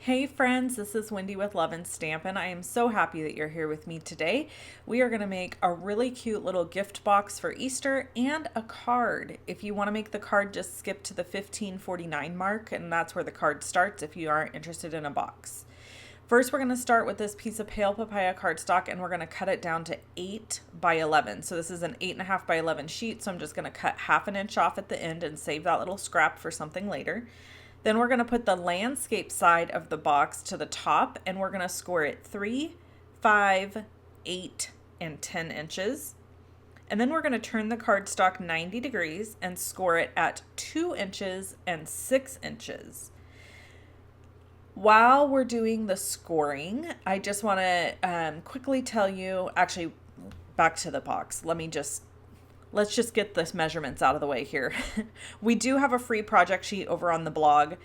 Hey friends, this is Wendy with Love and Stampin. I am so happy that you're here with me today. We are going to make a really cute little gift box for Easter and a card. If you want to make the card, just skip to the $15.49 mark, and that's where the card starts if you aren't interested in a box. First, we're going to start with this piece of pale papaya cardstock, and we're going to cut it down to 8 by 11. So this is an 8.5 by 11 sheet, so I'm just going to cut half an inch off at the end and save that little scrap for something later. Then we're going to put the landscape side of the box to the top, and we're going to score it 3, 5, 8, and 10 inches. And then we're going to turn the cardstock 90 degrees and score it at 2 inches and 6 inches. While we're doing the scoring, I just want to quickly tell you, actually, back to the box. Let's just get this measurements out of the way here. We do have a free project sheet over on the blog.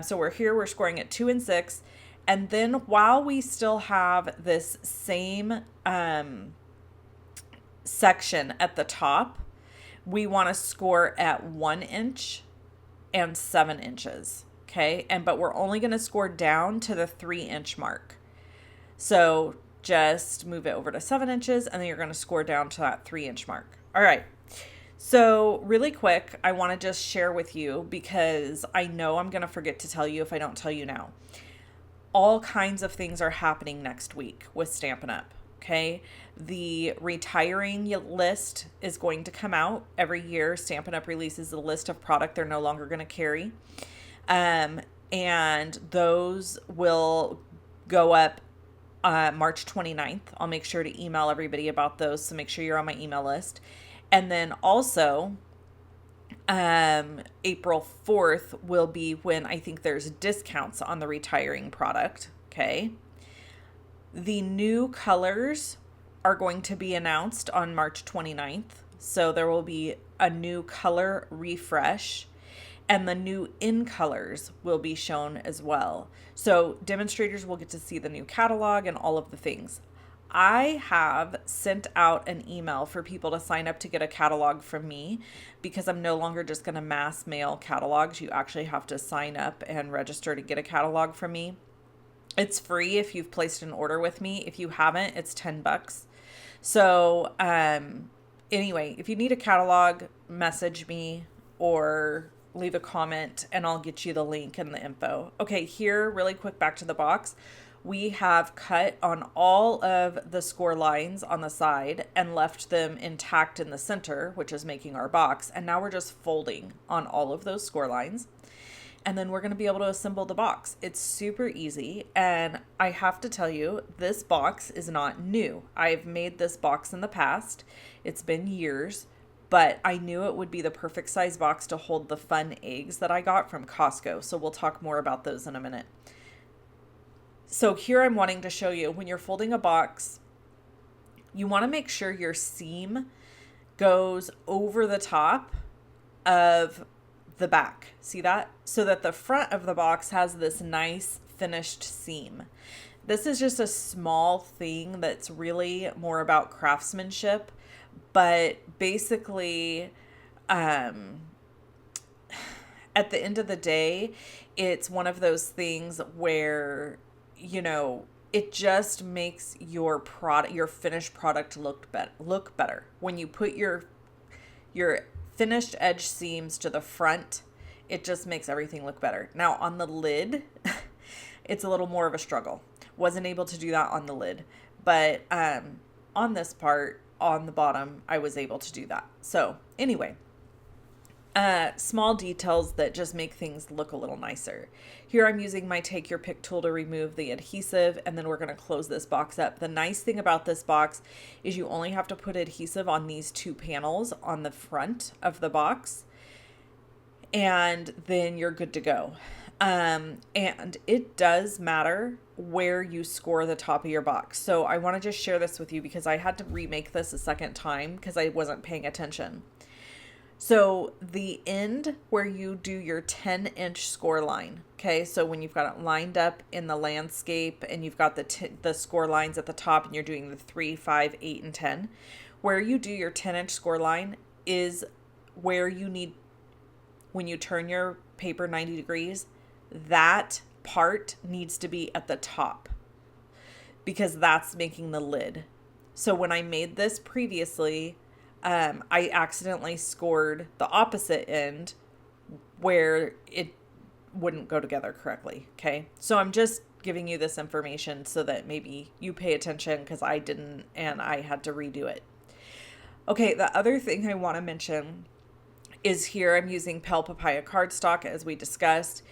So we're scoring at 2 and 6. And then while we still have this same section at the top, we want to score at 1 inch and 7 inches. Okay. But we're only going to score down to the 3-inch mark. So just move it over to 7 inches, and then you're going to score down to that 3-inch mark. All right. So really quick, I want to just share with you, because I know I'm going to forget to tell you if I don't tell you now. All kinds of things are happening next week with Stampin' Up. Okay. The retiring list is going to come out every year. Stampin' Up releases a list of product they're no longer going to carry. And those will go up March 29th. I'll make sure to email everybody about those, so make sure you're on my email list. And then also, April 4th will be when I think there's discounts on the retiring product. Okay. The new colors are going to be announced on March 29th. So there will be a new color refresh, and the new in colors will be shown as well. So demonstrators will get to see the new catalog and all of the things. I have sent out an email for people to sign up to get a catalog from me, because I'm no longer just going to mass mail catalogs. You actually have to sign up and register to get a catalog from me. It's free if you've placed an order with me. If you haven't, it's $10. So anyway, if you need a catalog, message me or leave a comment and I'll get you the link and the info. Okay, here, really quick, back to the box. We have cut on all of the score lines on the side and left them intact in the center, which is making our box. And now we're just folding on all of those score lines. And then we're going to be able to assemble the box. It's super easy. And I have to tell you, this box is not new. I've made this box in the past. It's been years. But I knew it would be the perfect size box to hold the fun eggs that I got from Costco. So we'll talk more about those in a minute. So here I'm wanting to show you, when you're folding a box, you want to make sure your seam goes over the top of the back. See that? So that the front of the box has this nice finished seam. This is just a small thing that's really more about craftsmanship. But basically, at the end of the day, it's one of those things where, you know, it just makes your product, your finished product look better. When you put your finished edge seams to the front, it just makes everything look better. Now on the lid, it's a little more of a struggle. Wasn't able to do that on the lid, but on this part, on the bottom, I was able to do that. So anyway, small details that just make things look a little nicer. Here I'm using my Take Your Pick tool to remove the adhesive, and then we're going to close this box up. The nice thing about this box is you only have to put adhesive on these 2 panels on the front of the box, and then you're good to go. And it does matter where you score the top of your box. So I want to just share this with you because I had to remake this a second time because I wasn't paying attention. So the end where you do your 10-inch score line, okay? So when you've got it lined up in the landscape and you've got the score lines at the top and you're doing the 3, 5, 8, and 10, where you do your 10-inch score line is where you need, when you turn your paper 90 degrees, that part needs to be at the top because that's making the lid. So when I made this previously, I accidentally scored the opposite end where it wouldn't go together correctly. Okay. So I'm just giving you this information so that maybe you pay attention, because I didn't and I had to redo it. Okay. The other thing I want to mention is here I'm using Pale Papaya cardstock as we discussed.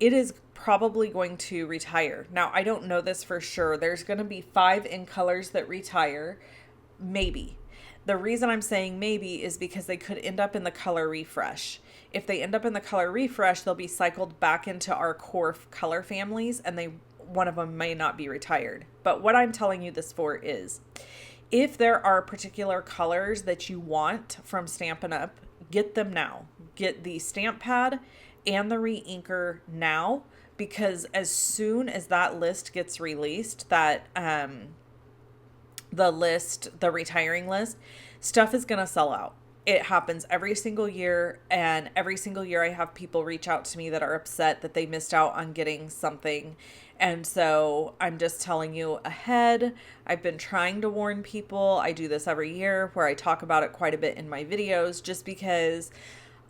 It is probably going to retire. Now, I don't know this for sure. There's going to be 5 in colors that retire. Maybe. The reason I'm saying maybe is because they could end up in the color refresh. If they end up in the color refresh, they'll be cycled back into our core color families, and one of them may not be retired. But what I'm telling you this for is, if there are particular colors that you want from Stampin' Up, get them now. Get the stamp pad and the re-inker now, because as soon as that list gets released, that the retiring list, stuff is going to sell out. It happens every single year, and every single year I have people reach out to me that are upset that they missed out on getting something. And so I'm just telling you ahead. I've been trying to warn people. I do this every year where I talk about it quite a bit in my videos, just because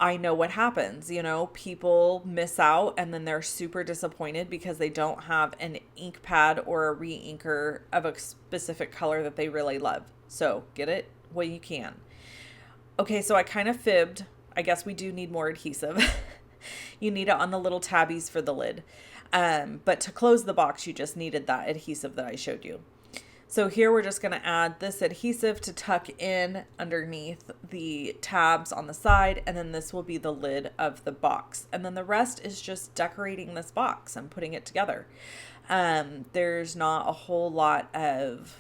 I know what happens. You know, people miss out and then they're super disappointed because they don't have an ink pad or a re-inker of a specific color that they really love. So get it when you can. Okay, so I kind of fibbed. I guess we do need more adhesive. You need it on the little tabbies for the lid. But to close the box, you just needed that adhesive that I showed you. So here we're just going to add this adhesive to tuck in underneath the tabs on the side, and then this will be the lid of the box. And then the rest is just decorating this box and putting it together. There's not a whole lot of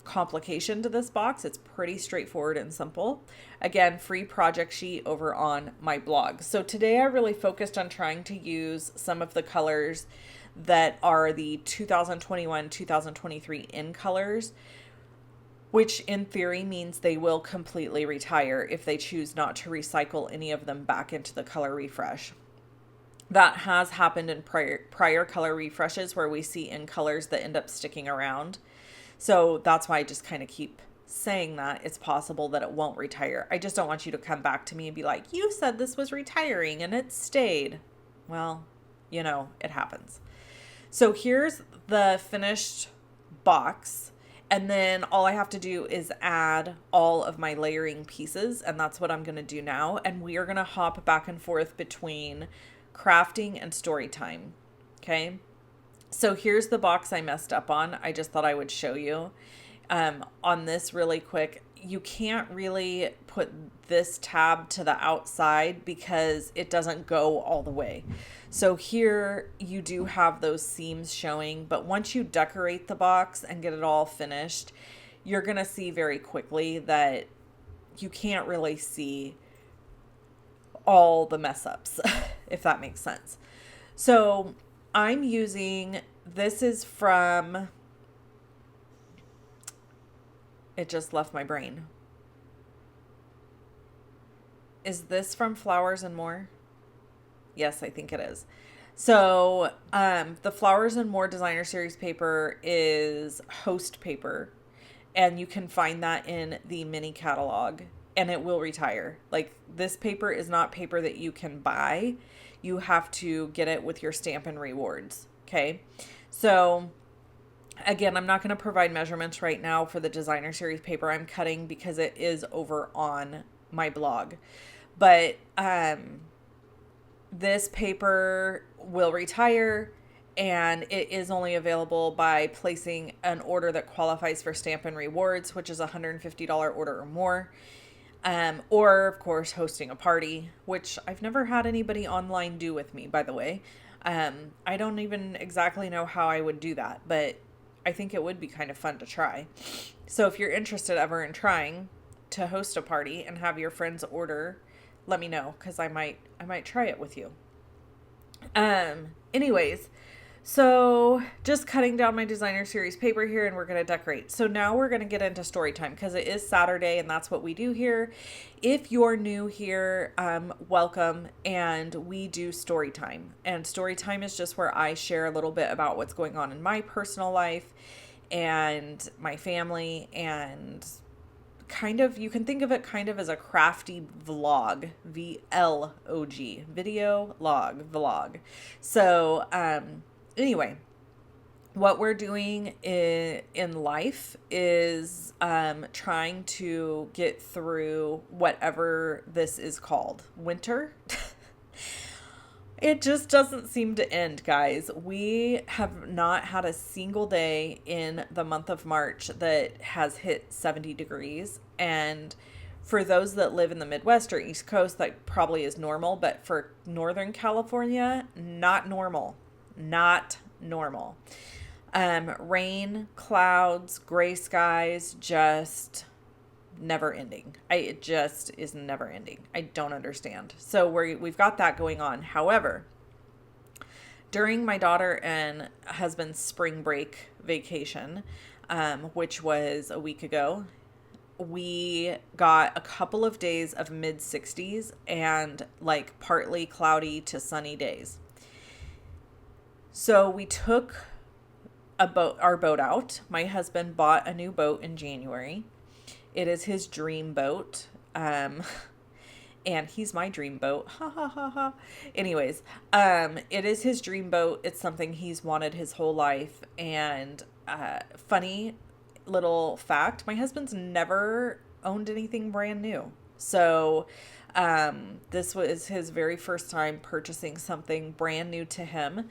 complication to this box. It's pretty straightforward and simple. Again, free project sheet over on my blog. So today I really focused on trying to use some of the colors that are the 2021-2023 in colors, which in theory means they will completely retire if they choose not to recycle any of them back into the color refresh. That has happened in prior color refreshes where we see in colors that end up sticking around. So that's why I just kind of keep saying that it's possible that it won't retire. I just don't want you to come back to me and be like, you said this was retiring and it stayed. Well, you know, it happens. So here's the finished box. And then all I have to do is add all of my layering pieces. And that's what I'm going to do now. And we are going to hop back and forth between crafting and story time. Okay. So here's the box I messed up on. I just thought I would show you on this really quick. You can't really put this tab to the outside because it doesn't go all the way. So here you do have those seams showing, but once you decorate the box and get it all finished, you're going to see very quickly that you can't really see all the mess ups, if that makes sense. So I'm using, this is from, it just left my brain. Is this from Flowers and More? Yes, I think it is. So the Flowers and More designer series paper is host paper, and you can find that in the mini catalog, and it will retire. Like, this paper is not paper that you can buy. You have to get it with your Stampin' rewards. Okay. So again, I'm not going to provide measurements right now for the designer series paper I'm cutting because it is over on my blog. But this paper will retire, and it is only available by placing an order that qualifies for Stampin' rewards, which is a $150 order or more. Or of course hosting a party, which I've never had anybody online do with me, by the way. I don't even exactly know how I would do that, but I think it would be kind of fun to try. So if you're interested ever in trying to host a party and have your friends order, let me know, because I might try it with you. Anyways, So just cutting down my designer series paper here, and we're going to decorate. So now we're going to get into story time because it is Saturday and that's what we do here. If you're new here, welcome. And we do story time. And story time is just where I share a little bit about what's going on in my personal life and my family, and kind of, you can think of it kind of as a crafty vlog, VLOG, video log vlog. So, anyway, what we're doing in life is trying to get through whatever this is called. Winter? It just doesn't seem to end, guys. We have not had a single day in the month of March that has hit 70 degrees. And for those that live in the Midwest or East Coast, that probably is normal. But for Northern California, not normal. Not normal. Rain, clouds, gray skies, just never ending. It just is never ending. I don't understand. So we've got that going on. However, during my daughter and husband's spring break vacation, which was a week ago, we got a couple of days of mid 60s and like partly cloudy to sunny days. So we took our boat out. My husband bought a new boat in January. It is his dream boat. And he's my dream boat. Ha ha ha ha. Anyways, it is his dream boat. It's something he's wanted his whole life. And funny little fact, my husband's never owned anything brand new. So this was his very first time purchasing something brand new to him.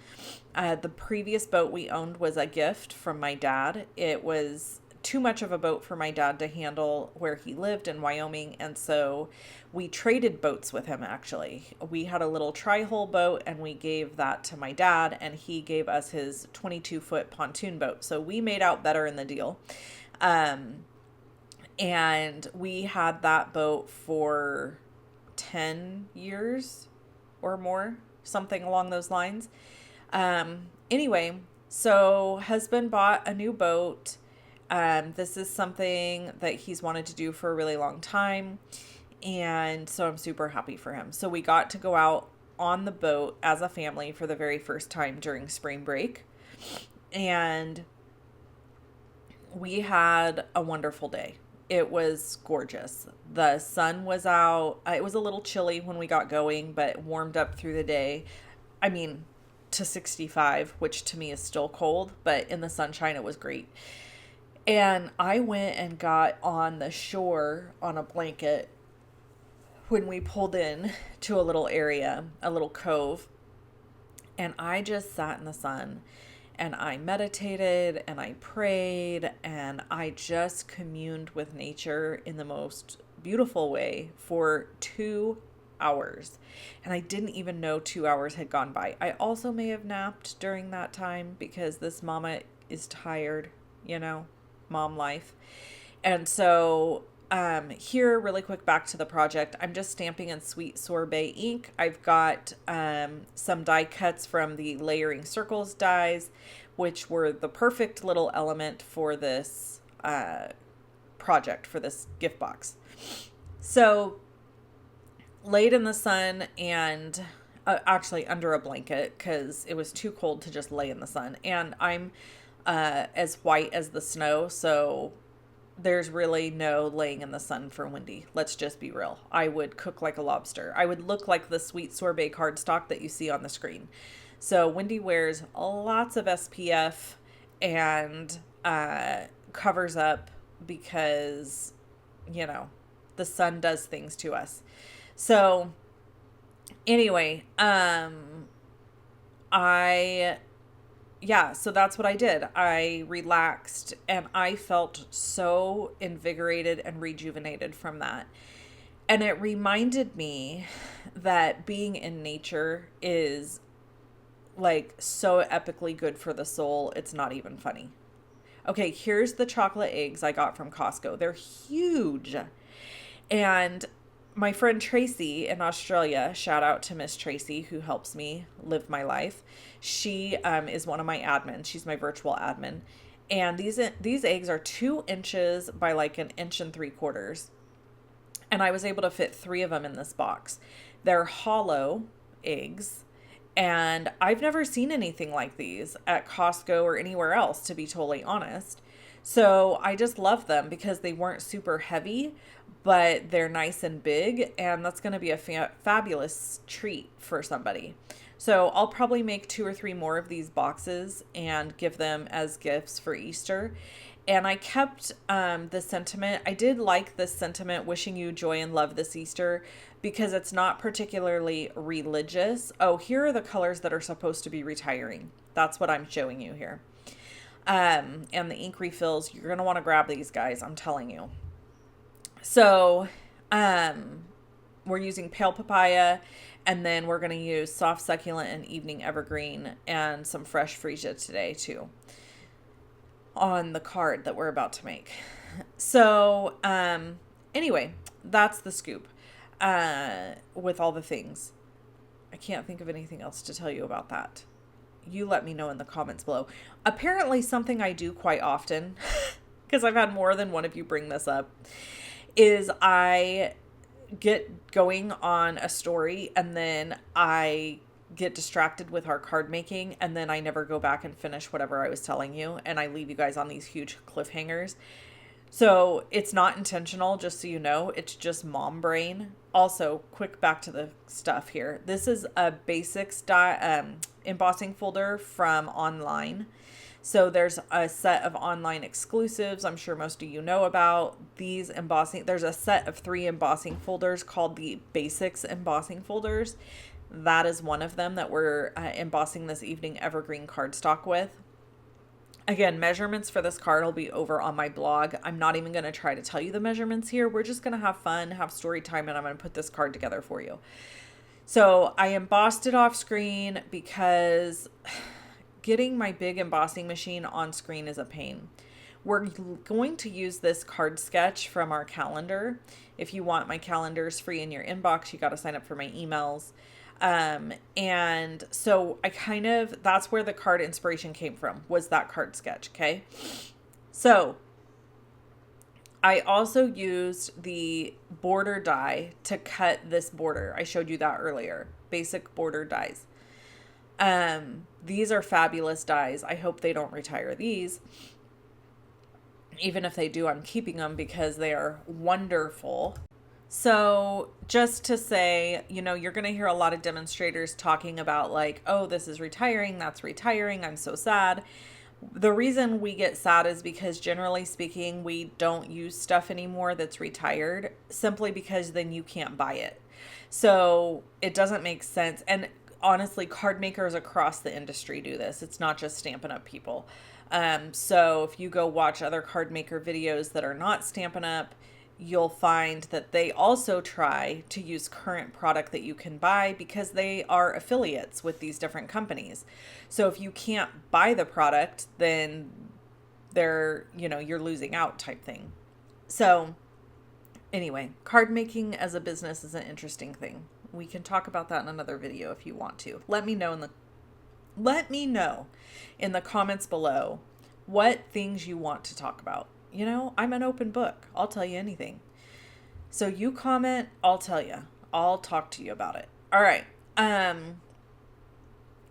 The previous boat we owned was a gift from my dad. It was too much of a boat for my dad to handle where he lived in Wyoming, and so we traded boats with him. Actually, we had a little tri-hull boat and we gave that to my dad, and he gave us his 22-foot pontoon boat, so we made out better in the deal. And we had that boat for 10 years or more, something along those lines. Anyway, so husband bought a new boat. This is something that he's wanted to do for a really long time. And so I'm super happy for him. So we got to go out on the boat as a family for the very first time during spring break. And we had a wonderful day. It was gorgeous. The sun was out. It was a little chilly when we got going, but warmed up through the day. I mean, to 65, which to me is still cold, but in the sunshine, it was great. And I went and got on the shore on a blanket when we pulled in to a little area, a little cove. And I just sat in the sun and I meditated and I prayed and I just communed with nature in the most beautiful way for 2 hours. And I didn't even know 2 hours had gone by. I also may have napped during that time because this mama is tired, mom life. And so here, really quick, back to the project. I'm just stamping in Sweet Sorbet ink. I've got some die cuts from the Layering Circles dies, which were the perfect little element for this project, for this gift box. So laid in the sun and actually under a blanket because it was too cold to just lay in the sun. And I'm as white as the snow, so there's really no laying in the sun for Wendy. Let's just be real. I would cook like a lobster. I would look like the Sweet Sorbet cardstock that you see on the screen. So Wendy wears lots of SPF and covers up because, the sun does things to us. So anyway, so that's what I did. I relaxed and I felt so invigorated and rejuvenated from that. And it reminded me that being in nature is like so epically good for the soul. It's not even funny. Okay, here's the chocolate eggs I got from Costco. They're huge. And my friend Tracy in Australia, shout out to Miss Tracy who helps me live my life. She is one of my admins. She's my virtual admin. And these eggs are 2 inches by like 1.75 inches. And I was able to fit 3 of them in this box. They're hollow eggs. And I've never seen anything like these at Costco or anywhere else, to be totally honest. So I just love them because they weren't super heavy, but they're nice and big, and that's going to be a fabulous treat for somebody. So I'll probably make 2 or 3 more of these boxes and give them as gifts for Easter. And I kept the sentiment. I did like this sentiment, wishing you joy and love this Easter, because it's not particularly religious. Oh, here are the colors that are supposed to be retiring. That's what I'm showing you here. And the ink refills, you're going to want to grab these guys, I'm telling you. So, we're using pale papaya, and then we're going to use soft succulent and evening evergreen and some fresh freesia today too on the card that we're about to make. So, anyway, that's the scoop, with all the things. I can't think of anything else to tell you about that. You let me know in the comments below. Apparently something I do quite often, because I've had more than one of you bring this up, is I get going on a story and then I get distracted with our card making, and then I never go back and finish whatever I was telling you, and I leave you guys on these huge cliffhangers. So it's not intentional, just so you know. It's just mom brain. Also, quick back to the stuff here. This is a basics embossing folder from online. So there's a set of online exclusives I'm sure most of you know about. These embossing, there's a set of 3 embossing folders called the basics embossing folders. That is one of them that we're embossing this evening evergreen cardstock with. Again, measurements for this card will be over on my blog. I'm not even going to try to tell you the measurements here. We're just going to have fun, have story time, and I'm going to put this card together for you. So I embossed it off screen because getting my big embossing machine on screen is a pain. We're going to use this card sketch from our calendar. If you want my calendars free in your inbox, you got to sign up for my emails. And so that's where the card inspiration came from, was that card sketch. Okay. So I also used the border die to cut this border. I showed you that earlier, basic border dies. These are fabulous dies. I hope they don't retire these. Even if they do, I'm keeping them because they are wonderful. So just to say, you're going to hear a lot of demonstrators talking about like, oh, this is retiring, that's retiring, I'm so sad. The reason we get sad is because generally speaking, we don't use stuff anymore that's retired, simply because then you can't buy it. So it doesn't make sense. And honestly, card makers across the industry do this. It's not just Stampin' Up! People. So if you go watch other card maker videos that are not Stampin' Up!, you'll find that they also try to use current product that you can buy because they are affiliates with these different companies. So if you can't buy the product, then you're losing out type thing. So anyway, card making as a business is an interesting thing. We can talk about that in another video if you want to. Let me know in the comments below what things you want to talk about. I'm an open book. I'll tell you anything. So you comment, I'll tell you. I'll talk to you about it. All right.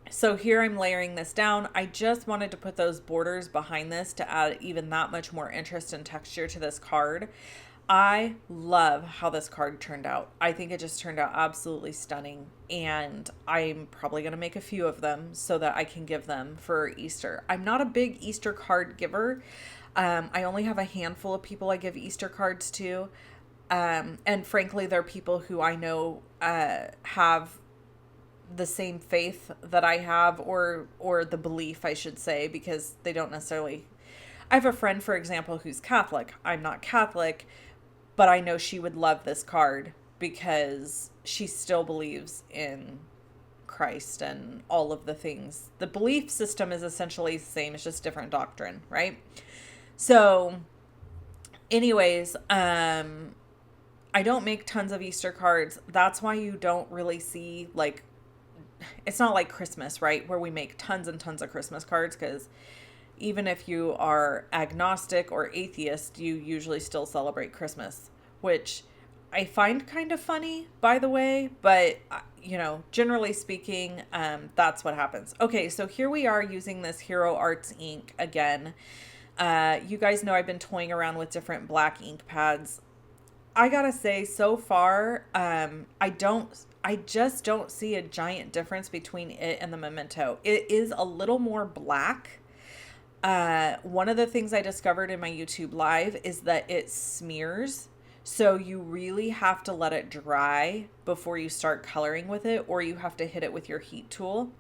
So here I'm layering this down. I just wanted to put those borders behind this to add even that much more interest and texture to this card. I love how this card turned out. I think it just turned out absolutely stunning, and I'm probably going to make a few of them so that I can give them for Easter. I'm not a big Easter card giver. I only have a handful of people I give Easter cards to. And frankly, they're people who I know have the same faith that I have, or the belief, I should say, because they don't necessarily. I have a friend, for example, who's Catholic. I'm not Catholic, but I know she would love this card because she still believes in Christ and all of the things. The belief system is essentially the same. It's just different doctrine, right? So anyways, I don't make tons of Easter cards. That's why you don't really see, like, it's not like Christmas, right? Where we make tons and tons of Christmas cards, because even if you are agnostic or atheist, you usually still celebrate Christmas, which I find kind of funny, by the way, but generally speaking, that's what happens. Okay, so here we are using this Hero Arts ink again. You guys know I've been toying around with different black ink pads. I gotta say, so far, I just don't see a giant difference between it and the Memento. It is a little more black. One of the things I discovered in my YouTube live is that it smears. So you really have to let it dry before you start coloring with it, or you have to hit it with your heat tool.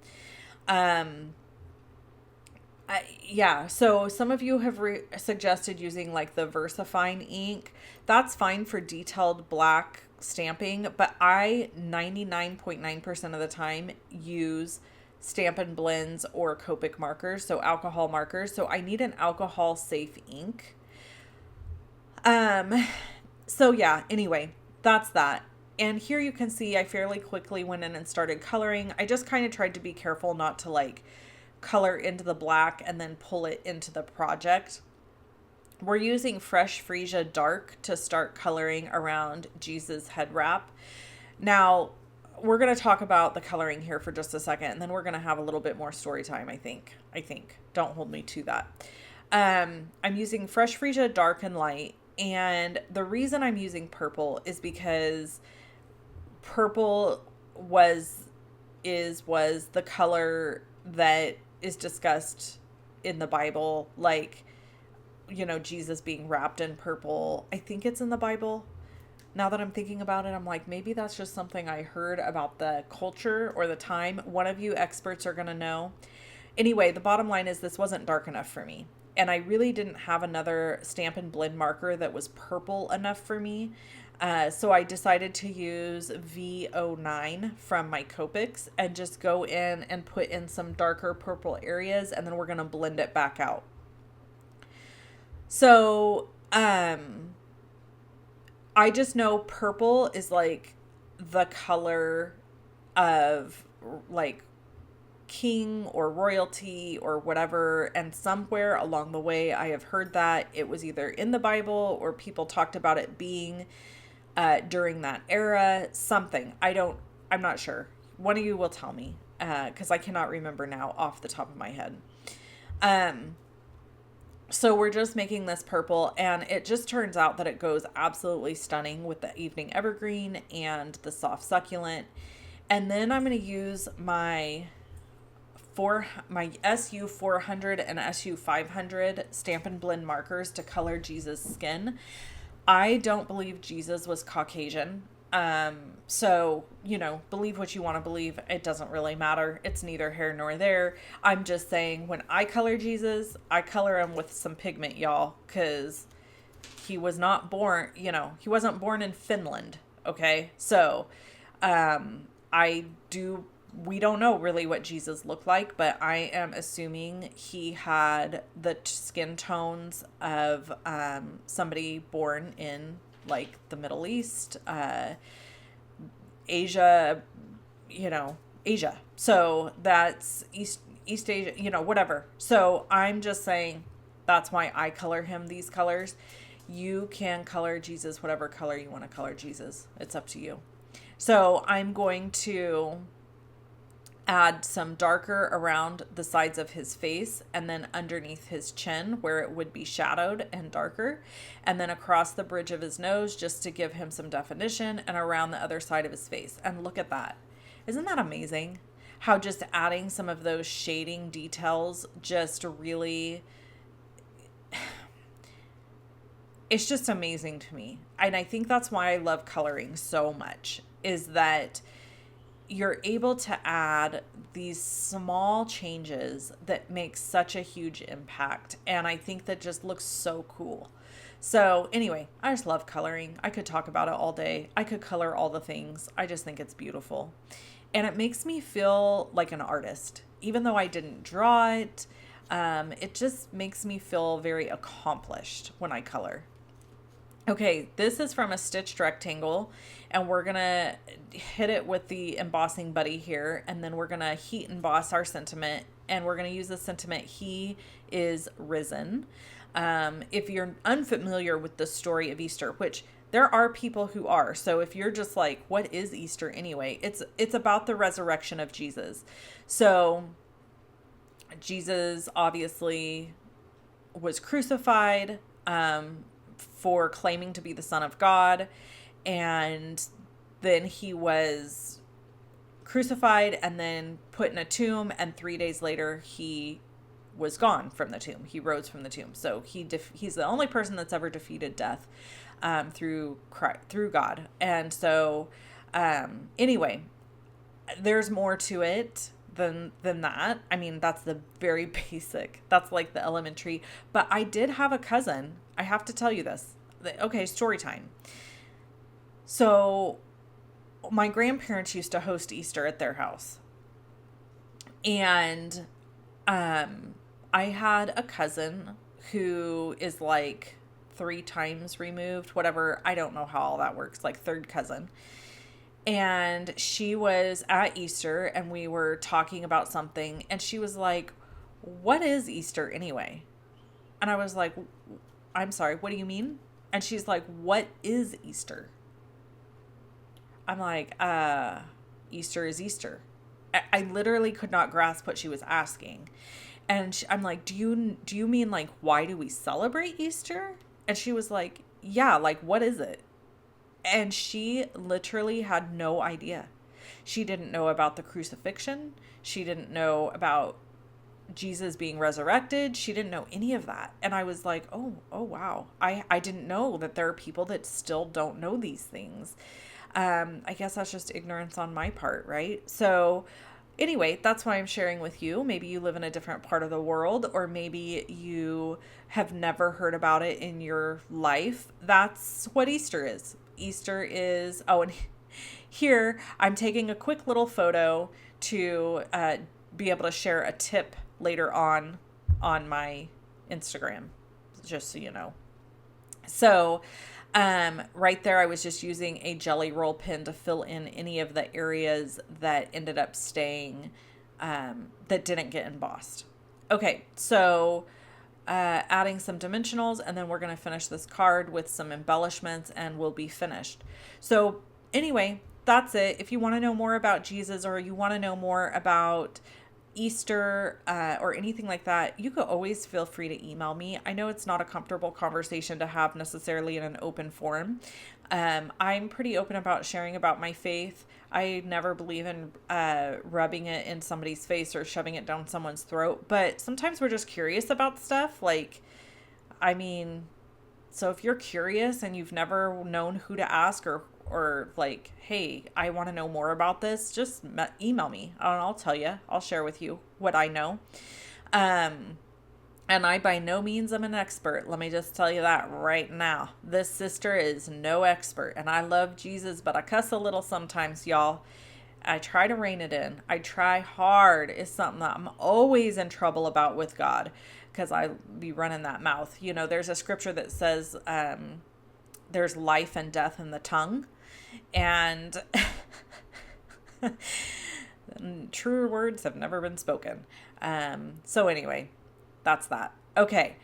Yeah, so some of you have suggested using like the VersaFine ink. That's fine for detailed black stamping, but I 99.9% of the time use Stampin' Blends or Copic markers, so alcohol markers. So I need an alcohol safe ink. So yeah, anyway, that's that. And here you can see I fairly quickly went in and started coloring. I just kind of tried to be careful not to like color into the black and then pull it into the project. We're using Fresh Freesia Dark to start coloring around Jesus' head wrap. Now, we're going to talk about the coloring here for just a second, and then we're going to have a little bit more story time, I think. Don't hold me to that. I'm using Fresh Freesia Dark and Light, and the reason I'm using purple is because purple was the color that is discussed in the Bible, like, Jesus being wrapped in purple. I think it's in the Bible. Now that I'm thinking about it, I'm like, maybe that's just something I heard about the culture or the time. One of you experts are going to know. Anyway, the bottom line is this wasn't dark enough for me. And I really didn't have another Stampin' Blend marker that was purple enough for me. So I decided to use V09 from my Copics and just go in and put in some darker purple areas, and then we're going to blend it back out. So, I just know purple is like the color of like king or royalty or whatever. And somewhere along the way, I have heard that it was either in the Bible or people talked about it being during that era, something. I'm not sure. One of you will tell me because I cannot remember now off the top of my head. So we're just making this purple, and it just turns out that it goes absolutely stunning with the Evening Evergreen and the Soft Succulent. And then I'm going to use my SU 400 and SU 500 Stampin' Blend markers to color Jesus' skin. I don't believe Jesus was Caucasian. So, believe what you want to believe. It doesn't really matter. It's neither here nor there. I'm just saying when I color Jesus, I color him with some pigment, y'all, because he was not born, he wasn't born in Finland. Okay. So, we don't know really what Jesus looked like, but I am assuming he had the skin tones of, somebody born in like the Middle East, Asia, Asia. So that's East Asia, whatever. So I'm just saying that's why I color him these colors. You can color Jesus whatever color you want to color Jesus. It's up to you. So I'm going to add some darker around the sides of his face and then underneath his chin where it would be shadowed and darker, and then across the bridge of his nose just to give him some definition, and around the other side of his face. And look at that. Isn't that amazing? How just adding some of those shading details just really, it's just amazing to me. And I think that's why I love coloring so much, is that you're able to add these small changes that make such a huge impact. And I think that just looks so cool. So anyway, I just love coloring. I could talk about it all day. I could color all the things. I just think it's beautiful. And it makes me feel like an artist. Even though I didn't draw it, it just makes me feel very accomplished when I color. Okay, this is from a stitched rectangle, and we're gonna hit it with the embossing buddy here, and then we're gonna heat emboss our sentiment, and we're gonna use the sentiment, He is risen. If you're unfamiliar with the story of Easter, which there are people who are, so if you're just like, what is Easter anyway? It's about the resurrection of Jesus. So Jesus obviously was crucified. For claiming to be the Son of God, and then he was crucified and then put in a tomb, and 3 days later he was gone from the tomb. He rose from the tomb. So he's the only person that's ever defeated death through God. And so anyway, there's more to it than that. I mean, that's the very basic. That's like the elementary. But I did have a cousin. I have to tell you this. Okay, story time. So my grandparents used to host Easter at their house. And I had a cousin who is like 3 times removed, whatever. I don't know how all that works, like third cousin. And she was at Easter, and we were talking about something, and she was like, what is Easter anyway? And I was like, I'm sorry, what do you mean? And she's like, what is Easter? I'm like, Easter is Easter. I literally could not grasp what she was asking. And I'm like, do you mean like, why do we celebrate Easter? And she was like, yeah, like, what is it? And she literally had no idea. She didn't know about the crucifixion. She didn't know about Jesus being resurrected. She didn't know any of that. And I was like, oh wow. I didn't know that there are people that still don't know these things. I guess that's just ignorance on my part, right? So anyway, that's why I'm sharing with you. Maybe you live in a different part of the world, or maybe you have never heard about it in your life. That's what Easter is. Easter is, and here I'm taking a quick little photo to be able to share a tip later on my Instagram, just so you know. So right there, I was just using a jelly roll pen to fill in any of the areas that ended up staying, that didn't get embossed. Okay, so adding some dimensionals, and then we're going to finish this card with some embellishments, and we'll be finished. So anyway, that's it. If you want to know more about Jesus, or you want to know more about Easter or anything like that, you could always feel free to email me. I know it's not a comfortable conversation to have necessarily in an open forum. I'm pretty open about sharing about my faith. I never believe in rubbing it in somebody's face or shoving it down someone's throat. But sometimes we're just curious about stuff. Like, I mean, so if you're curious and you've never known who to ask, or like, hey, I want to know more about this, just email me and I'll tell you. I'll share with you what I know. And I by no means am an expert. Let me just tell you that right now. This sister is no expert. And I love Jesus, but I cuss a little sometimes, y'all. I try to rein it in. I try hard. It's something that I'm always in trouble about with God, because I be running that mouth. You know, there's a scripture that says there's life and death in the tongue. And truer words have never been spoken. So anyway, that's that. Okay,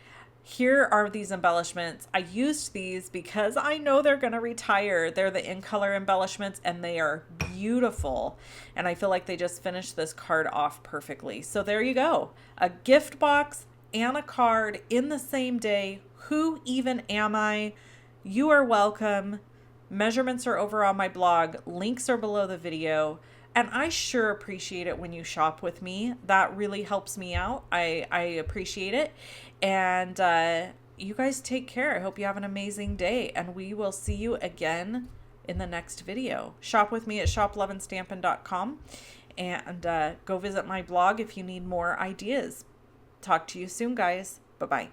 here are these embellishments. I used these because I know they're going to retire. They're the in color embellishments, and they are beautiful. And I feel like they just finished this card off perfectly. So there you go. A gift box and a card in the same day. Who even am I? You are welcome. Measurements are over on my blog. Links are below the video. And I sure appreciate it when you shop with me. That really helps me out. I appreciate it. And you guys take care. I hope you have an amazing day. And we will see you again in the next video. Shop with me at shoploveandstampin.com. And go visit my blog if you need more ideas. Talk to you soon, guys. Bye-bye.